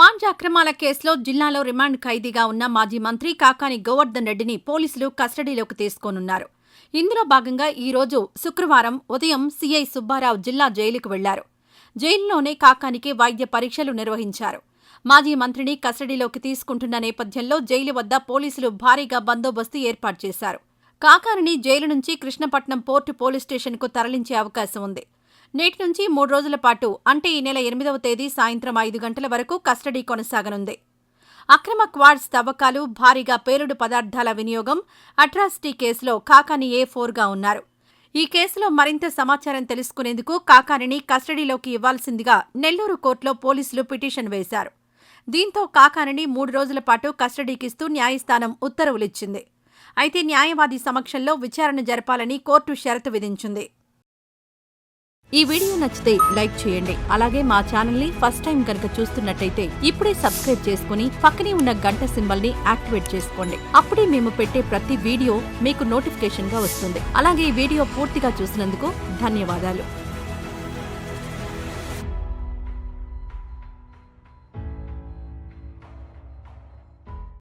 Launch అక్రమాల కేసులో జిల్లాలో రిమాండ్ ఖైదీగా ఉన్న మాజీ మంత్రి కాకాని గోవర్ధన్ రెడ్డిని పోలీసులు కస్టడీలోకి తీసుకోనున్నారు. ఇందులో భాగంగా ఈ రోజు శుక్రవారం ఉదయం సీఐ సుబ్బారావు జిల్లా జైలుకు వెళ్లారు. జైలులోనే కాకానికి వైద్య పరీక్షలు నిర్వహించారు. మాజీ మంత్రిని కస్టడీలోకి తీసుకుంటున్న నేపథ్యంలో జైలు వద్ద పోలీసులు భారీగా బందోబస్తు ఏర్పాటు చేశారు. కాకానిని జైలు నుంచి కృష్ణపట్నం పోర్టు పోలీస్ స్టేషన్కు తరలించే అవకాశం ఉంది. నేటి నుంచి 3 రోజుల పాటు అంటే ఈ నెల 8వ తేదీ సాయంత్రం 5 గంటల వరకు కస్టడీ కొనసాగనుంది. అక్రమ క్వాడ్స్ తవ్వకాలు, భారీగా పేలుడు పదార్థాల వినియోగం, అట్రాసిటీ కేసులో కాకాని A4గా ఉన్నారు. ఈ కేసులో మరింత సమాచారం తెలుసుకునేందుకు కాకానిని కస్టడీలోకి ఇవ్వాల్సిందిగా నెల్లూరు కోర్టులో పోలీసులు పిటిషన్ వేశారు. దీంతో కాకానిని 3 రోజుల పాటు కస్టడీకిస్తూ న్యాయస్థానం ఉత్తర్వులిచ్చింది. అయితే న్యాయవాది సమక్షంలో విచారణ జరపాలని కోర్టు షరతు విధించింది. ఈ వీడియో నచ్చితే లైక్ చేయండి. అలాగే మా ఛానల్ని ఫస్ట్ టైం కనుక చూస్తున్నట్టయితే ఇప్పుడే సబ్స్క్రైబ్ చేసుకుని పక్కనే ఉన్న గంట సింబల్ని యాక్టివేట్ చేసుకోండి. అప్పుడే మేము పెట్టే ప్రతి వీడియో మీకు నోటిఫికేషన్గా వస్తుంది. అలాగే ఈ వీడియో పూర్తిగా చూసినందుకు ధన్యవాదాలు.